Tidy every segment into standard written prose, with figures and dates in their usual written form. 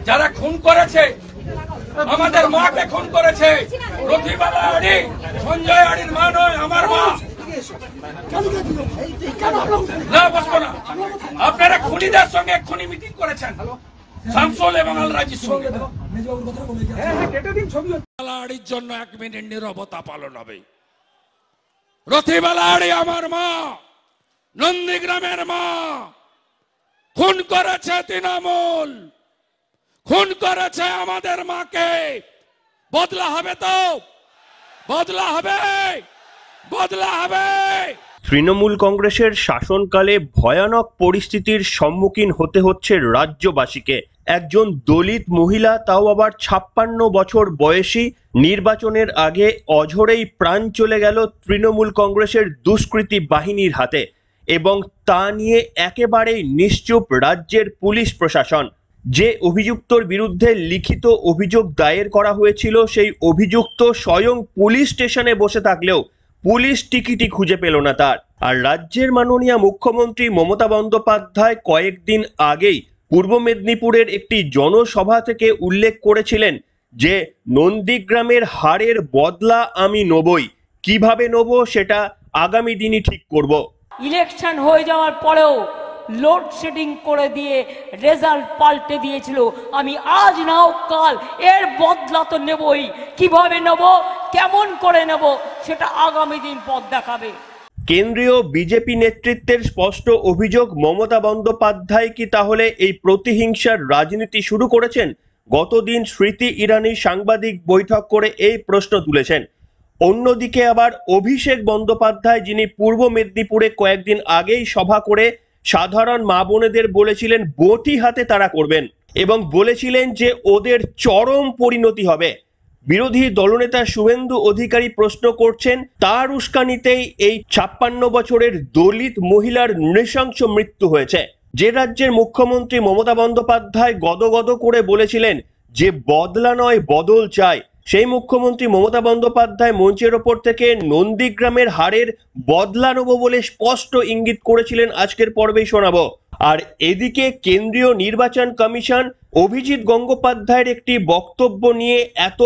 যারা খুন করেছে, আমাদের মাকে খুন করেছে, রথিবালা আড়ি, সঞ্জয় আড়ির মা নয়, আমার মা। না বসবো না। আপনারা খুনিদের সঙ্গে খুনি মিটিং করেছেন, শামসুল এবং আল রাজির সঙ্গে। আড়ির জন্য 1 মিনিট নীরবতা পালন হবে। রথিবালা আড়ি আমার মা, নন্দীগ্রামের মা। খুন করেছে তৃণমূল, খুন করেছে আমাদের মাকে। বদলা হবে তো, বদলা হবে, বদলা হবে। তৃণমূল কংগ্রেসের শাসনকালে ভয়ানক পরিস্থিতির সম্মুখীন হতে হচ্ছে রাজ্যবাসীকে। একজন দলিত মহিলা, তাও আবার 56 বছর বয়সী, নির্বাচনের আগে অঝরেই প্রাণ চলে গেল তৃণমূল কংগ্রেসের দুষ্কৃতী বাহিনীর হাতে, এবং তা নিয়ে একেবারেই নিশ্চুপ রাজ্যের পুলিশ প্রশাসন। যে অভিযুক্তর বিরুদ্ধে লিখিত অভিযোগ দায়ের করা হয়েছিল, সেই অভিযুক্ত স্বয়ং পুলিশ স্টেশনে বসে থাকলেও পুলিশ টিকিটই খুঁজে পেল না তার। আর রাজ্যের মাননীয় মুখ্যমন্ত্রী মমতা বন্দ্যোপাধ্যায় কয়েকদিন আগেই পূর্ব মেদিনীপুরের একটি জনসভা থেকে উল্লেখ করেছিলেন যে নন্দীগ্রামের হারের বদলা আমি নেবই। কিভাবে নেব সেটা আগামী দিনই ঠিক করব। ইলেকশন হয়ে যাওয়ার পরেও লোডশেডিং করে দিয়ে রেজাল্ট পাল্টে দিয়েছিল। আমি আজ নাও কাল এর বদলা তো নেবই। কিভাবে নেব, কেমন করে নেব, সেটা আগামী দিন পথ দেখাবে। কেন্দ্রীয় বিজেপি নেতৃত্বের স্পষ্ট অভিযোগ, মমতা বন্দ্যোপাধ্যায় কি তাহলে এই প্রতিহিংসার রাজনীতি শুরু করেছেন? গতদিন স্মৃতি ইরানি সাংবাদিক বৈঠক করে এই প্রশ্ন তুলেছেন। অন্যদিকে আবার অভিষেক বন্দ্যোপাধ্যায়, যিনি পূর্ব মেদিনীপুরে কয়েকদিন আগেই সভা করে সাধারণ মা বোনেদের বলেছিলেন বটি হাতে তারা করবেন, এবং বলেছিলেন যে ওদের চরম পরিণতি হবে। বিরোধী দলনেতা শুভেন্দু অধিকারী প্রশ্ন করছেন, তার উস্কানিতেই এই 56 বছরের দলিত মহিলার নৃশংস মৃত্যু হয়েছে। যে রাজ্যের মুখ্যমন্ত্রী মমতা বন্দ্যোপাধ্যায় গদগদ করে বলেছিলেন যে বদলা নয় বদল চাই, সেই মুখ্যমন্ত্রী মমতা বন্দ্যোপাধ্যায় মঞ্চের ওপর থেকে নন্দীগ্রামের হারের বদলা নেব বলে স্পষ্ট ইঙ্গিত করেছিলেন। আজকের পর্বেই শোনাবো। আর এদিকে কেন্দ্রীয় নির্বাচন কমিশন অভিজিৎ গঙ্গোপাধ্যায়ের একটি বক্তব্য নিয়ে এত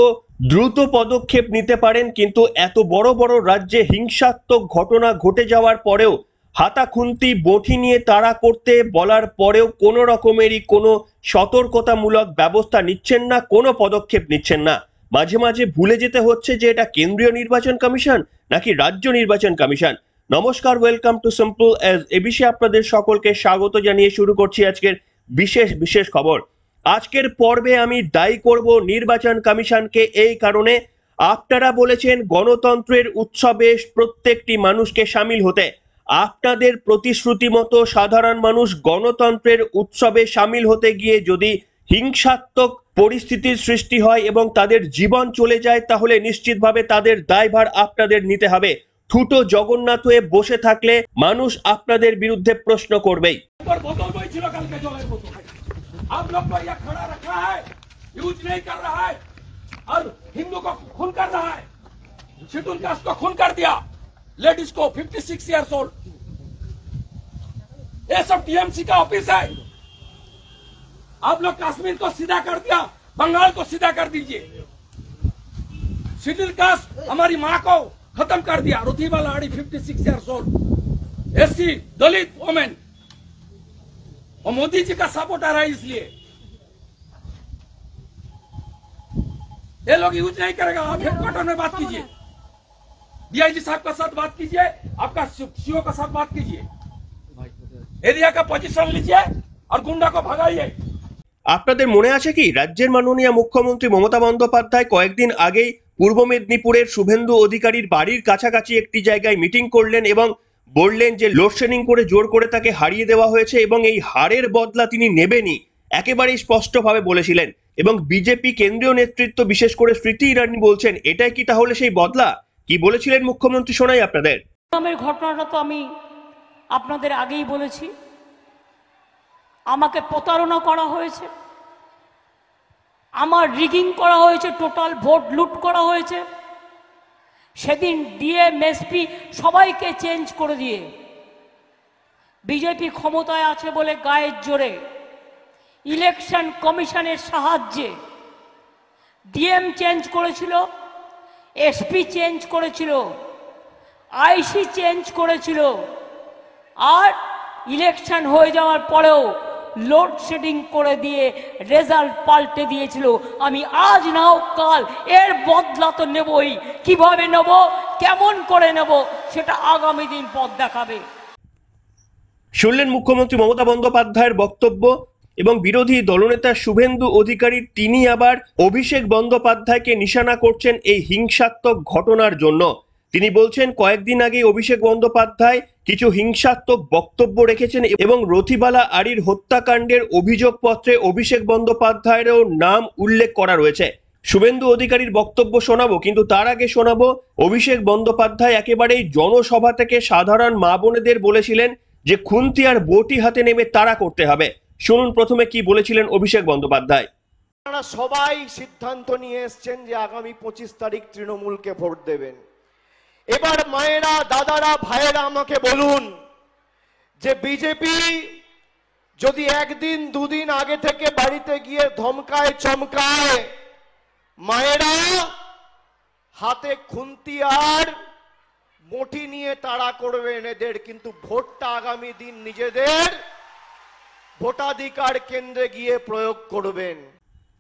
দ্রুত পদক্ষেপ নিতে পারেন, কিন্তু এত বড় বড় রাজ্যে হিংসাত্মক ঘটনা ঘটে যাওয়ার পরেও, হাতা খুন্তি বটি নিয়ে তাড়া করতে বলার পরেও কোনো রকমেরই কোনো সতর্কতামূলক ব্যবস্থা নিচ্ছেন না, কোনো পদক্ষেপ নিচ্ছেন না। মাঝে মাঝে ভুলে যেতে হচ্ছে যে এটা কেন্দ্রীয় নির্বাচন কমিশন নাকি রাজ্য নির্বাচন কমিশন। নমস্কার, welcome to simple as ABC. আপনাদের সকলকে স্বাগত জানিয়ে শুরু করছি আজকের বিশেষ খবর। আজকের পর্বে আমি দায়ী করব নির্বাচন কমিশনকে এই কারণে, আপনারা বলেছেন গণতন্ত্রের উৎসবে প্রত্যেকটি মানুষকে সামিল হতে। আপনাদের প্রতিশ্রুতি মতো সাধারণ মানুষ গণতন্ত্রের উৎসবে সামিল হতে গিয়ে যদি হিংসাত্মক পরিস্থিতির সৃষ্টি হয় এবং তাদের জীবন চলে যায়, তাহলে নিশ্চিতভাবে তাদের দায়ভার আপনাদের নিতে হবে। ঠুটো জগন্নাথ হয়ে বসে থাকলে মানুষ আপনাদের বিরুদ্ধে প্রশ্ন করবেই। आप लोग को यह खड़ा रखा है, यूज नहीं कर रहा है और हिंदू को खून कर रहा है। शेड्यूल कास्ट को खून कर दिया, लेडीज को 56 ईयर्स ओल्ड। ये सब टीएमसी का ऑफिस है। आप लोग कश्मीर को सीधा कर दिया, बंगाल को सीधा कर दीजिए। शेड्यूल कास्ट हमारी मां को खत्म कर दिया। रुथिबाला आड़ी 56 ईयर्स ओल्ड, एससी दलित वुमेन, और मोदी जी का सपोर्टर है, इसलिए ये लोग यूज नहीं करेगा। आप हेडक्वार्टर में बात कीजिए, डीआईजी साहब का साथ बात कीजिए, आपका सीओ का साथ बात कीजिए, एरिया का पोजीशन लीजिए और गुंडा को भगाइए। আপনাদের মনে আছে কি, রাজ্যের মাননীয় মুখ্যমন্ত্রী মমতা বন্দ্যোপাধ্যায় কয়েকদিন আগেই পূর্ব মেদিনীপুরের শুভেন্দু অধিকারীর বাড়ির কাছাকাছি একটি জায়গায় মিটিং করলেন এবং বললেন যে লোডশেডিং করে জোর করে তাকে হারিয়ে দেওয়া হয়েছে এবং এই হারের বদলা তিনি নেবেনই, একেবারেই স্পষ্টভাবে বলেছিলেন। এবং বিজেপি কেন্দ্রীয় নেতৃত্ব, বিশেষ করে স্মৃতি ইরানি বলছেন, এটাই কি তাহলে সেই বদলা? কি বলেছিলেন মুখ্যমন্ত্রী শোনাই আপনাদের। ঘটনাটা তো আমি আপনাদের আগেই বলেছি, আমাকে প্রতারণা করা হয়েছে, আমার রিগিং করা হয়েছে, টোটাল ভোট লুট করা হয়েছে। সেদিন ডিএম এসপি সবাইকে চেঞ্জ করে দিয়ে বিজেপি ক্ষমতায় আছে বলে গায়ের জোরে ইলেকশন কমিশনের সাহায্যে ডিএম চেঞ্জ করেছিল, এসপি চেঞ্জ করেছিল, আইসি চেঞ্জ করেছিল, আর ইলেকশন হয়ে যাওয়ার পরেও লোডশেডিং করে দিয়ে রেজাল্ট পাল্টে দিয়েছিল। আমি আজ নাও কাল এর বদলা তো নেবই। কিভাবে নেব, কেমন করে নেব, সেটা আগামী দিন পথ দেখাবে। শুনলেন মুখ্যমন্ত্রী মমতা বন্দ্যোপাধ্যায়ের বক্তব্য এবং বিরোধী দলনেতা শুভেন্দু অধিকারী তিনি আবার অভিষেক বন্দ্যোপাধ্যায়কে নিশানা করছেন এই হিংসাত্মক ঘটনার জন্য। তিনি বলছেন কয়েকদিন আগে অভিষেক বন্দ্যোপাধ্যায় কিছু হিংসাত্মক বক্তব্য রেখেছেন এবং রথিবালা আড়ির হত্যাকাণ্ডের অভিযোগপত্রে অভিষেক বন্দ্যোপাধ্যায়েরও নাম উল্লেখ করা রয়েছে। শুভেন্দু অধিকারীর বক্তব্য শোনাবো, কিন্তু তার আগে শোনাবো অভিষেক বন্দ্যোপাধ্যায় একেবারেই জনসভা থেকে সাধারণ মা বোনেদের বলেছিলেন যে খুন্তি আর বটি হাতে নেমে তাড়া করতে হবে। শুনুন প্রথমে কি বলেছিলেন অভিষেক বন্দ্যোপাধ্যায়। আপনারা সবাই সিদ্ধান্ত নিয়ে এসেছেন যে আগামী 25 তারিখ তৃণমূলকে ভোট দেবেন। এবার মায়েরা, দাদারা, ভাইয়েরা আমাকে বলুন যে বিজেপি যদি একদিন দুদিন আগে থেকে বাড়িতে গিয়ে ধমকায় চমকায়, মায়েরা হাতে খুন্তি আর বটি নিয়ে তাড়া করবেন এদের, কিন্তু ভোটটা আগামী দিন নিজেদের ভোটাধিকার কেন্দ্রে গিয়ে প্রয়োগ করবেন।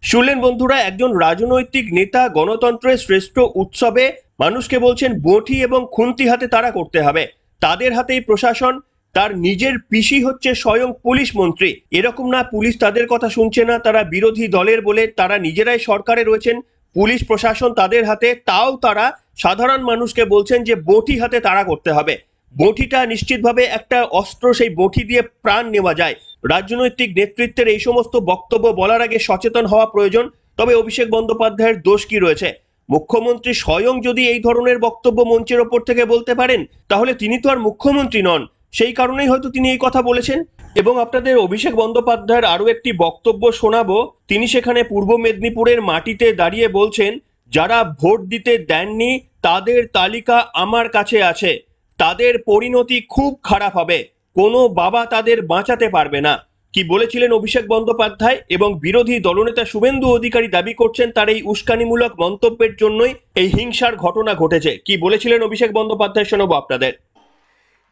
শুনলেন বন্ধুরা, একজন রাজনৈতিক নেতা গণতন্ত্রের শ্রেষ্ঠ উৎসবে মানুষকে বলছেন বটি এবং খুন্তি হাতে তাড়া করতে হবে। তাদের হাতেই প্রশাসন, তার নিজের পিসি হচ্ছে স্বয়ং পুলিশ মন্ত্রী। এরকম না পুলিশ তাদের কথা শুনছে না, তারা বিরোধী দলের বলে তারা নিজেরাই সরকারে রয়েছেন, পুলিশ প্রশাসন তাদের হাতে, তাও তারা সাধারণ মানুষকে বলছেন যে বটি হাতে তাড়া করতে হবে। বটিটা নিশ্চিতভাবে একটা অস্ত্র, সেই বটি দিয়ে প্রাণ নেওয়া যায়। রাজনৈতিক নেতৃত্বের এই সমস্ত বক্তব্য বলার আগে সচেতন হওয়া প্রয়োজন। তবে অভিষেক বন্দ্যোপাধ্যায়ের দোষ কি রয়েছে? মুখ্যমন্ত্রী স্বয়ং যদি এই ধরনের বক্তব্য মঞ্চের ওপর থেকে বলতে পারেন, তাহলে তিনি তো আর মুখ্যমন্ত্রী নন, সেই কারণেই হয়তো তিনি এই কথা বলেছেন। এবং আপনাদের অভিষেক বন্দ্যোপাধ্যায়ের আরো একটি বক্তব্য শোনাবো। তিনি সেখানে পূর্ব মেদিনীপুরের মাটিতে দাঁড়িয়ে বলছেন, যারা ভোট দিতে দেননি তাদের তালিকা আমার কাছে আছে, তাদের পরিণতি খুব খারাপ হবে, কোনো বাবা তাদের বাঁচাতে পারবে না। কি বলেছিলেন অভিষেক বন্দ্যোপাধ্যায়? এবং বিরোধী দলনেতা শুভেন্দু অধিকারী দাবি করছেন তার এই উস্কানিমূলক মন্তব্যের জন্যই এই হিংসার ঘটনা ঘটেছে। কি বলেছিলেন অভিষেক বন্দ্যোপাধ্যায় শোনাবো আপনাদের।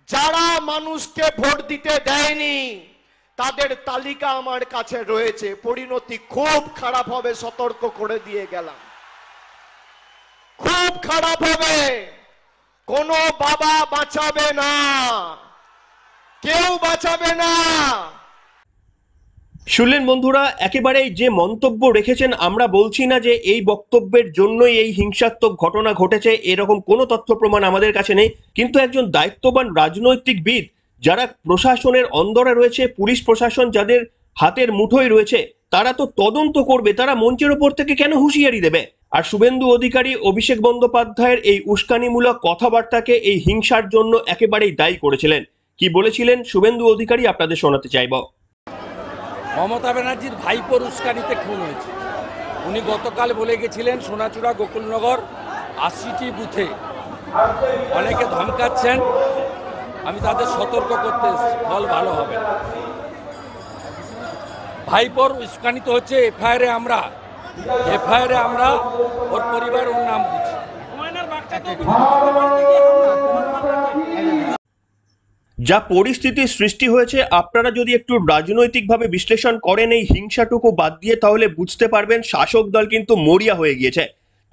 যারা মানুষকে ভোট দিতে দেয়নি তাদের তালিকা আমার কাছে রয়েছে, পরিণতি খুব খারাপ হবে, সতর্ক করে দিয়ে গেলাম। খুব খারাপ হবে, কোনো বাবা বাঁচাবে না, কেউ বাঁচাবে না। শুনলেন বন্ধুরা, একেবারেই যে মন্তব্য রেখেছেন, আমরা বলছি না যে এই বক্তব্যের জন্যই এই হিংসাত্মক ঘটনা ঘটেছে, এরকম কোনো তথ্য প্রমাণ আমাদের কাছে নেই, কিন্তু একজন দায়িত্ববান রাজনৈতিকবিদ যারা প্রশাসনের অন্দরে রয়েছে, পুলিশ প্রশাসন যাদের হাতের মুঠোয় রয়েছে, তারা তো তদন্ত করবে, তারা মঞ্চের ওপর থেকে কেন হুঁশিয়ারি দেবে? আর শুভেন্দু অধিকারী অভিষেক বন্দ্যোপাধ্যায়ের এই উস্কানিমূলক কথাবার্তাকে এই হিংসার জন্য একেবারেই দায়ী করেছিলেন। কি বলেছিলেন শুভেন্দু অধিকারী আপনাদের শোনাতে চাইব। মমতা ব্যানার্জির ভাইপোর উস্কানিতে খুন হয়েছে। উনি গতকাল বলে গেছিলেন সোনাচূড়া গোকুলনগর 80টি বুথে অনেকে ধমকাচ্ছেন, আমি তাদের সতর্ক করতে এসেছি, ফল ভালো হবে। ভাইপোর উস্কানিত হচ্ছে এফআইআরে আমরা ওর পরিবার, ওর নাম বুঝি। যা পরিস্থিতির সৃষ্টি হয়েছে, আপনারা যদি একটু রাজনৈতিকভাবে বিশ্লেষণ করেন এই হিংসাটুকু বাদ দিয়ে, তাহলে বুঝতে পারবেন শাসক দল কিন্তু মরিয়া হয়ে গিয়েছে।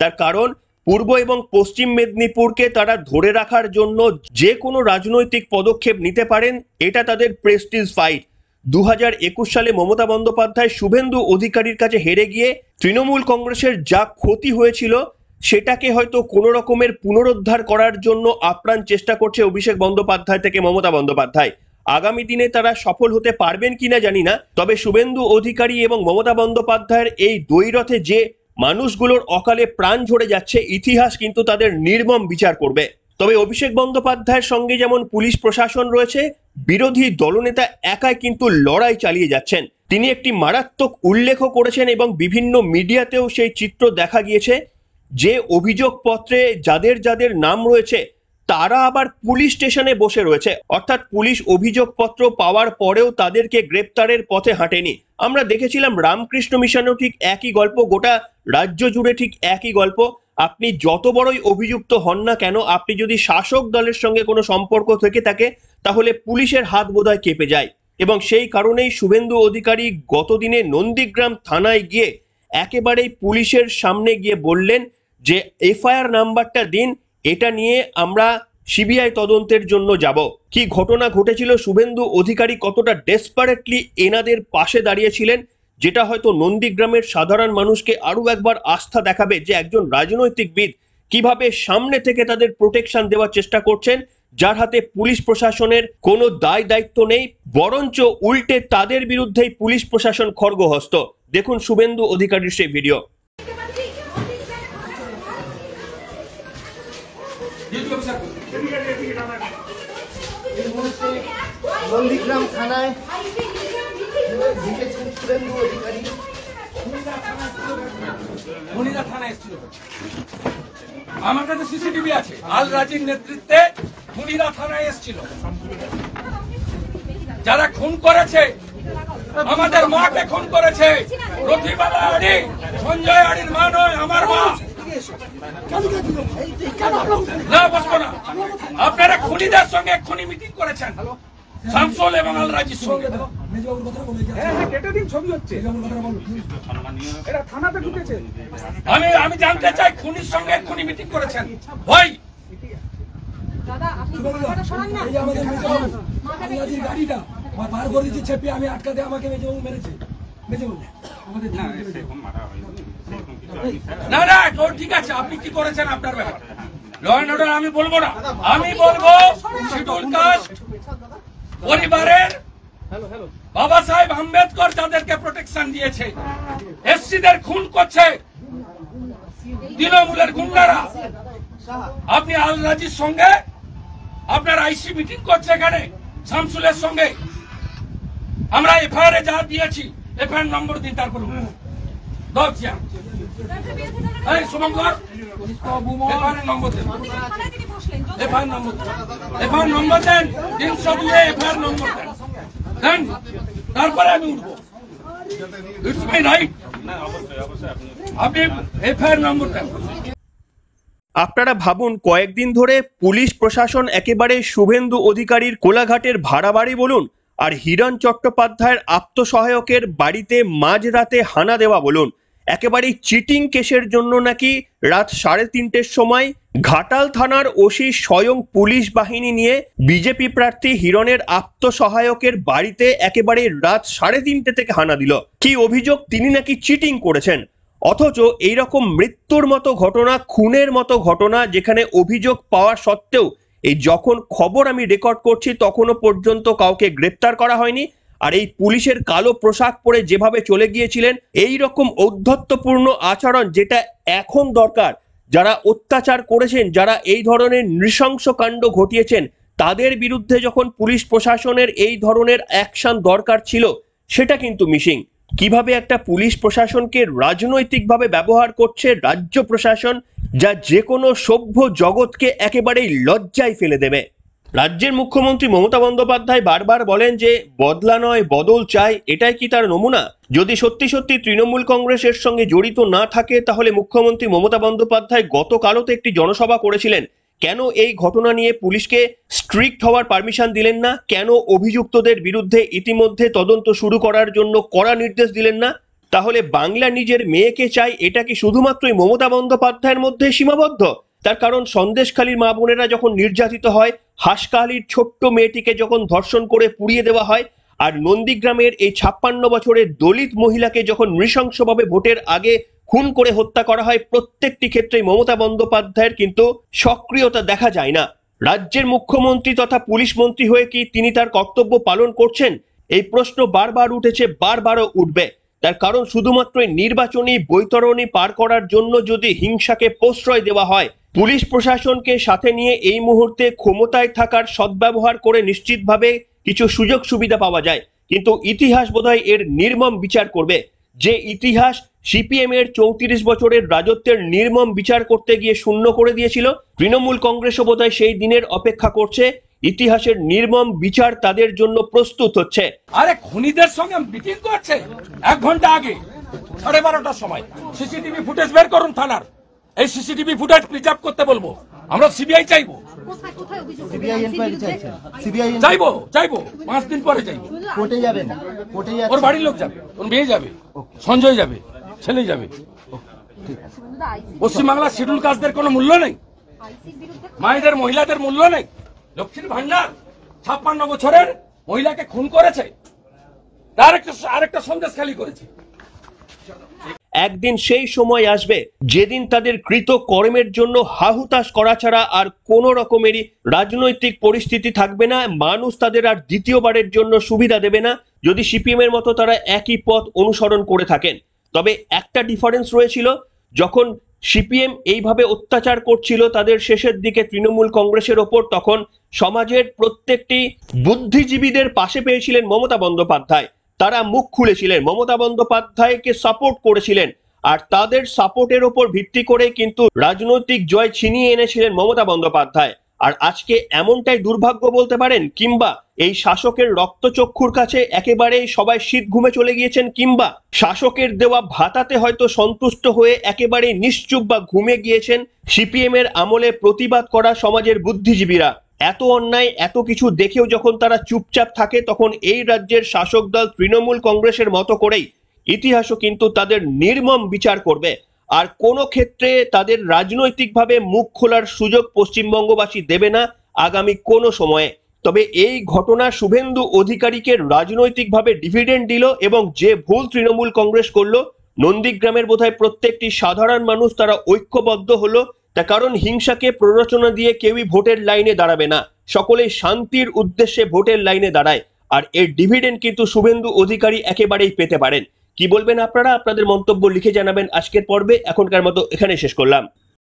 তার কারণ পূর্ব এবং পশ্চিম মেদিনীপুরকে তারা ধরে রাখার জন্য যে কোনো রাজনৈতিক পদক্ষেপ নিতে পারেন, এটা তাদের প্রেস্টিজ ফাইট। 2021 সালে মমতা বন্দ্যোপাধ্যায় শুভেন্দু অধিকারীর কাছে হেরে গিয়ে তৃণমূল কংগ্রেসের যা ক্ষতি হয়েছিল, সেটাকে হয়তো কোনো রকমের পুনরুদ্ধার করার জন্য আপ্রাণ চেষ্টা করছে অভিষেক বন্দ্যোপাধ্যায় থেকে মমতা বন্দ্যোপাধ্যায়। আগামী দিনে তারা সফল হতে পারবেন কিনা জানি না, তবে শুভেন্দু অধিকারী এবং মমতা বন্দ্যোপাধ্যায়ের এই দ্বৈরথে যে মানুষগুলোর অকালে প্রাণ ঝরে যাচ্ছে, ইতিহাস কিন্তু তাদের নির্মম বিচার করবে। তবে অভিষেক বন্দ্যোপাধ্যায়ের সঙ্গে যেমন পুলিশ প্রশাসন রয়েছে, বিরোধী দলনেতা একাই কিন্তু লড়াই চালিয়ে যাচ্ছেন। তিনি একটি মারাত্মক উল্লেখও করেছেন এবং বিভিন্ন মিডিয়াতেও সেই চিত্র দেখা গিয়েছে যে অভিযোগপত্রে যাদের যাদের নাম রয়েছে তারা আবার পুলিশ স্টেশনে বসে রয়েছে, অর্থাৎ পুলিশ অভিযোগপত্র পাওয়ার পরেও তাদেরকে গ্রেপ্তারের পথে হাঁটেনি। আমরা দেখেছিলাম রামকৃষ্ণ মিশনেও ঠিক একই গল্প, গোটা রাজ্য জুড়ে ঠিক একই গল্প। আপনি যত বড়ই অভিযুক্ত হন না কেন, আপনি যদি শাসক দলের সঙ্গে কোনো সম্পর্ক থেকে থাকে তাহলে পুলিশের হাত বোধহয় কেঁপে যায়। এবং সেই কারণেই শুভেন্দু অধিকারী গতদিনে নন্দীগ্রাম থানায় গিয়ে একেবারেই পুলিশের সামনে গিয়ে বললেন যে এফআইআর নাম্বারটা দিন, এটা নিয়ে আমরা সিবিআই তদন্তের জন্য যাব। কি ঘটনা ঘটেছিল, শুভেন্দু অধিকারী কতটা ডেসপারেটলি এনাদের পাশে দাঁড়িয়েছিলেন, যেটা হয়তো নন্দীগ্রামের সাধারণ মানুষকে আরো একবার আস্থা দেখাবে যে একজন রাজনৈতিকবিদ কিভাবে সামনে থেকে তাদের প্রোটেকশন দেওয়ার চেষ্টা করছেন, যার হাতে পুলিশ প্রশাসনের কোনো দায় দায়িত্ব নেই, বরঞ্চ উল্টে তাদের বিরুদ্ধেই পুলিশ প্রশাসন খড়গহস্ত। দেখুন শুভেন্দু অধিকারীর সেই ভিডিও। নন্দীগ্রাম থানায় ঢুকেছেন শুভেন্দু অধিকারী। মনিরা থানায় এসেছিল, আমার কাছে সিসিটিভি আছে। আল রাজির নেতৃত্বে মনিরা থানায় এসেছিল। যারা খুন করেছে, আমাদের মাকে খুন করেছে, রথিবালা আড়ি, সঞ্জয় আড়ির মা নয়, আমার মা। না বসবো না, আপনারা খুনিদের সঙ্গে এক্ষুনি মিটিং করেছেন, শামসুল এবং আল রাজির সঙ্গে। আমি জানতে চাই খুনির সঙ্গে এক্ষুনি মিটিং করেছেন ভাই। আমি আটকাতে আমাকে মেরেছে। না না তো ঠিক আছে, আপনি কি করেছেন আপনার ব্যাপার, ল অ্যান্ড অর্ডার আমি বলবো না। আমি বলবো শিডিউল কাস্ট পরিবারের বাবা সাহেব আম্বেদকর যাদেরকে প্রোটেকশন দিয়েছে, এসসিদের খুন করছে তৃণমূলের গুন্ডারা। আপনি আল রাজির সঙ্গে আপনার আইসি মিটিং করছে এখানে শামসুলের সঙ্গে। আমরা এফআইআর যা দিয়েছি, এফআইআর নম্বর দিন, তারপর শুভঙ্কর এফআইআর নম্বর দেন, এফআইআর নম্বর দেন, এফআইআর নম্বর দেন, 302 এফআইআর নম্বর দেন, তারপরে আমি উঠবো। ইটস মাই রাইট, আপনি এফআইআর নম্বর দেন। আপনারা ভাবুন, কয়েকদিন ধরে পুলিশ প্রশাসন একেবারে শুভেন্দু অধিকারীর কোলাঘাটের ভাড়া বাড়ি বলুন আর হিরণ চট্টোপাধ্যায়ের আত্মসহায়কের বাড়িতে মাঝরাতে হানা দেওয়া বলুন, একেবারেই চিটিং কেসের জন্য নাকি রাত 3:30টার সময় ঘাটাল থানার ওসি স্বয়ং পুলিশ বাহিনী নিয়ে বিজেপি প্রার্থী হিরণের আত্মসহায়কের বাড়িতে একেবারে রাত 3:30 থেকে হানা দিল। কি অভিযোগ, তিনি নাকি চিটিং করেছেন। অথচ এইরকম মৃত্যুর মতো ঘটনা, খুনের মতো ঘটনা, যেখানে অভিযোগ পাওয়া সত্ত্বেও এই যখন খবর আমি রেকর্ড করছি তখনও পর্যন্ত কাউকে গ্রেপ্তার করা হয়নি। আর এই পুলিশের কালো পোশাক পরে যেভাবে চলে গিয়েছিলেন, এই রকম ঔদ্ধত্যপূর্ণ আচরণ যেটা এখন দরকার, যারা অত্যাচার করেছেন, যারা এই ধরনের নৃশংস কাণ্ড ঘটিয়েছেন, তাদের বিরুদ্ধে যখন পুলিশ প্রশাসনের এই ধরনের অ্যাকশন দরকার ছিল, সেটা কিন্তু মিসিং। কিভাবে একটা পুলিশ প্রশাসনকে রাজনৈতিকভাবে ব্যবহার করছে রাজ্য প্রশাসন, যা যে কোনো সভ্য জগৎকে একেবারেই লজ্জায় ফেলে দেবে। রাজ্যের মুখ্যমন্ত্রী মমতা বন্দ্যোপাধ্যায় বারবার বলেন যে বদলা নয় বদল চাই, এটাই কি তার নমুনা? যদি সত্যি সত্যি তৃণমূল কংগ্রেসের সঙ্গে জড়িত না থাকে তাহলে মুখ্যমন্ত্রী মমতা বন্দ্যোপাধ্যায় গতকালও তো একটি জনসভা করেছিলেন। কেন এই ঘটনা নিয়ে পুলিশকে স্ট্রিক্ট হওয়ার পারমিশন দিলেন না? কেন অভিযুক্তদের বিরুদ্ধে ইতিমধ্যে তদন্ত শুরু করার জন্য কড়া নির্দেশ দিলেন না? তাহলে বাংলা নিজের মেয়েকে চাই, এটা কি শুধুমাত্রই মমতা বন্দ্যোপাধ্যায়ের মধ্যে সীমাবদ্ধ? তার কারণ সন্দেশখালীর মা বোনেরা যখন নির্যাতিত হয়, হাঁসকাহালির ছোট্ট মেয়েটিকে যখন ধর্ষণ করে পুড়িয়ে দেওয়া হয়, আর নন্দীগ্রামের এই 56 বছরের দলিত মহিলাকে যখন নৃশংসভাবে ভোটের আগে খুন করে হত্যা করা হয়, প্রত্যেকটি ক্ষেত্রেই মমতা বন্দ্যোপাধ্যায়ের কিন্তু সক্রিয়তা দেখা যায় না। রাজ্যের মুখ্যমন্ত্রী তথা পুলিশ মন্ত্রী হয়ে কি তিনি তার কর্তব্য পালন করছেন? এই প্রশ্ন বারবার উঠেছে, বারবারও উঠবে। তার কারণ শুধুমাত্র নির্বাচনী বৈতরণী পার করার জন্য যদি হিংসাকে প্রশ্রয় দেওয়া হয়, পুলিশ প্রশাসনকে সাথে নিয়ে এই মুহূর্তে ক্ষমতায় থাকার সদ্ব্যবহার করে নিশ্চিতভাবে কিছু সুযোগ সুবিধা পাওয়া যায়, কিন্তু ইতিহাস বোধহয় এর নির্মম বিচার করবে। যে ইতিহাস সিপিএম এর 34 বছরের রাজত্বের নির্মম বিচার করতে গিয়ে শূন্য করে দিয়েছিল, তৃণমূল কংগ্রেসও বোধহয় সেই দিনের অপেক্ষা করছে। ইতিহাসের নির্মম বিচার তাদের জন্য প্রস্তুত হচ্ছে। আরে খুনিদের সঙ্গে মিটিং করছে 1 ঘন্টা আগে 12:30টার সময়। সিসিটিভি ফুটেজ বের করুন থানার, এই সিসিটিভি ফুটেজ প্রিজার্ভ করতে বলবো। আমরা সিবিআই চাইবো, কোথায় কোথায় অভিযোগ সিবিআই এনকোয়ারি চাইছেন সিবিআই চাইবো 5 দিন পরে চাইবো। কোর্টে যাবেন কোর্টে ওর বাড়ির লোক যাবে, ওর মেয়ে যাবে, সঞ্জয় যাবে, ছেলে যাবে। পশ্চিমবাংলার শিডিউল কাস্টদের কোনো মূল্য নেই, মায়েদের মহিলাদের মূল্য নেই। লক্ষ্মীর ভান্ডার 56 বছরের মহিলাকে খুন করেছে, আরেকটা সন্দেশ খালি করেছে। একদিন সেই সময় আসবে যেদিন তাদের কৃত কর্মের জন্য হাহুতাশ করা ছাড়া আর কোন রকমেরই রাজনৈতিক পরিস্থিতি থাকবে না। মানুষ তাদের আর দ্বিতীয়বারের জন্য সুবিধা দেবে না যদি সিপিএম এর মতো তারা একই পথ অনুসরণ করে থাকেন। তবে একটা ডিফারেন্স রয়েছিল, যখন সিপিএম এইভাবে অত্যাচার করছিল তাদের শেষের দিকে তৃণমূল কংগ্রেসের ওপর, তখন সমাজের প্রত্যেকটি বুদ্ধিজীবীদের পাশে পেয়েছিলেন মমতা বন্দ্যোপাধ্যায়। তারা মুখ খুলেছিলেন, মমতা বন্দ্যোপাধ্যায়কে সাপোর্ট করেছিলেন, আর তাদের সাপোর্টের ওপর ভিত্তি করে কিন্তু রাজনৈতিক জয় ছিনিয়ে এনেছিলেন মমতা বন্দ্যোপাধ্যায়। আর আজকে এমনটাই দুর্ভাগ্য বলতে পারেন, কিংবা এই শাসকের রক্তচক্ষুর কাছে একেবারেই সবাই শীত ঘুমে চলে গিয়েছেন, কিংবা শাসকের দেওয়া ভাতাতে হয়তো সন্তুষ্ট হয়ে একেবারে নিশ্চুপ বা ঘুমে গিয়েছেন সিপিএম এর আমলে প্রতিবাদ করা সমাজের বুদ্ধিজীবীরা। এত অন্যায় এত কিছু দেখেও যখন তারা চুপচাপ থাকে, তখন এই রাজ্যের শাসক দল তৃণমূল কংগ্রেসের মতো করেই ইতিহাসও কিন্তু তাদের নির্মম বিচার করবে। আর কোনো ক্ষেত্রে তাদের রাজনৈতিকভাবে মুখ খোলার সুযোগ পশ্চিমবঙ্গবাসী দেবে না আগামী কোনো সময়ে। তবে এই ঘটনা শুভেন্দু অধিকারীকে রাজনৈতিকভাবে ডিভিডেন্ড দিল, এবং যে ভুল তৃণমূল কংগ্রেস করলো, নন্দীগ্রামের বোধহয় প্রত্যেকটি সাধারণ মানুষ তারা ঐক্যবদ্ধ হলো। তার কারণ হিংসাকে প্ররোচনা দিয়ে কেউই ভোটের লাইনে দাঁড়াবে না, সকলেই শান্তির উদ্দেশ্যে ভোটের লাইনে দাঁড়ায়। আর এর ডিভিডেন্ড কিন্তু শুভেন্দু অধিকারী একেবারেই পেতে পারেন। কি বলবেন আপনারা? আপনাদের মন্তব্য লিখে জানাবেন আজকের পর্বে। এখনকার মতো এখানে শেষ করলাম।